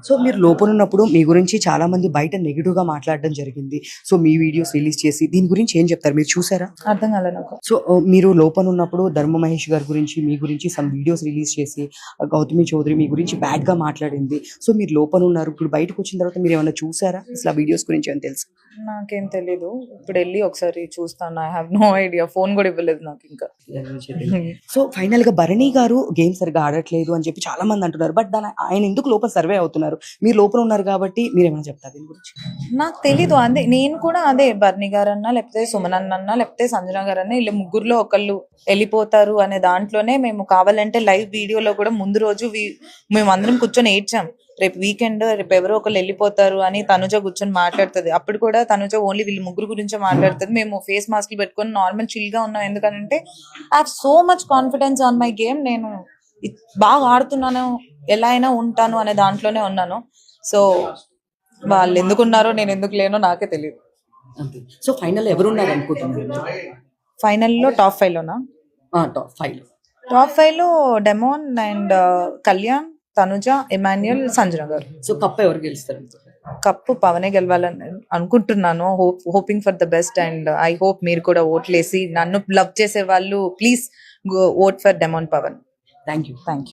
So మీరు లోపల ఉన్నప్పుడు మీ గురించి చాలా మంది బయట నెగిటివ్ గా మాట్లాడడం జరిగింది. సో మీ వీడియోస్ రిలీజ్ చేసి దీని గురించి ఏం చెప్తారు? మీరు చూసారా? అర్థం కాలే నాకు. సో మీరు లోపల ఉన్నప్పుడు ధర్మ మహేష్ గారి గురించి మీ గురించి సమ్ వీడియోస్ రిలీజ్ చేసి గౌతమి చౌదరి మీ గురించి బ్యాడ్ గా మాట్లాడింది. సో మీరు లోపల ఉన్నారు. ఇప్పుడు బయటకు వచ్చిన తర్వాత మీరు ఏమైనా చూసారా? అసలు ఆ వీడియోస్ గురించి ఏమైనా తెలుసు? నాకేం తెలీదు. ఇప్పుడు వెళ్ళి ఒకసారి చూస్తాను. I have no idea. Phone కూడా ఇవ్వలేదు నాకు ఇంకా. సో ఫైనల్ గా భరణి గారు గేమ్ సరిగా ఆడట్లేదు అని చెప్పి చాలా మంది అంటున్నారు. బట్ దాని ఆయన ఎందుకు లోపల సర్వే అవుతున్నారు? మీరు లోపల ఉన్నారు కాబట్టి మీరు ఏమైనా చెప్తారు దీని గురించి? నాకు తెలీదు. అదే నేను కూడా అదే బర్ని గారన్నా లేకపోతే సుమన్ అన్న లేకపోతే సంజన గారన్నా వీళ్ళు ముగ్గురులో ఒకళ్ళు వెళ్ళిపోతారు అనే దాంట్లోనే మేము కావాలంటే లైవ్ వీడియోలో కూడా ముందు రోజు మేము అందరం కూర్చొని ఏడ్చాం. రేపు వీకెండ్ రేపు ఎవరో ఒకళ్ళు వెళ్ళిపోతారు అని తనుజ కూర్చొని మాట్లాడుతుంది. అప్పుడు కూడా తనుజ ఓన్లీ వీళ్ళు ముగ్గురు గురించే మాట్లాడుతుంది. మేము ఫేస్ మాస్క్లు పెట్టుకొని నార్మల్ చిల్ గా ఉన్నాం. ఎందుకంటే I have so much confidence on my game. నేను బాగా ఆడుతున్నాను, ఎలా అయినా ఉంటాను అనే దాంట్లోనే ఉన్నాను. సో వాళ్ళు ఎందుకున్నారో నేను ఎందుకు లేనో నాకే తెలియదు. సో ఫైనల్ ఎవరు ఉన్నారు అనుకుంటున్నారు? ఫైనల్లో టాప్ 5 లోనా? టాప్ 5 లో Demon and Kalyan, Tanuja, Emmanuel, Sanjana గారు. సో కప్ ఎవరు గెలుస్తారు? కప్పు పవనే గెలవాలని అనుకుంటున్నాను. Hoping for the best and I hope మీరు కూడా ఓట్లేసి నన్ను లవ్ చేసే వాళ్ళు please vote for Demon Pavan. Thank you.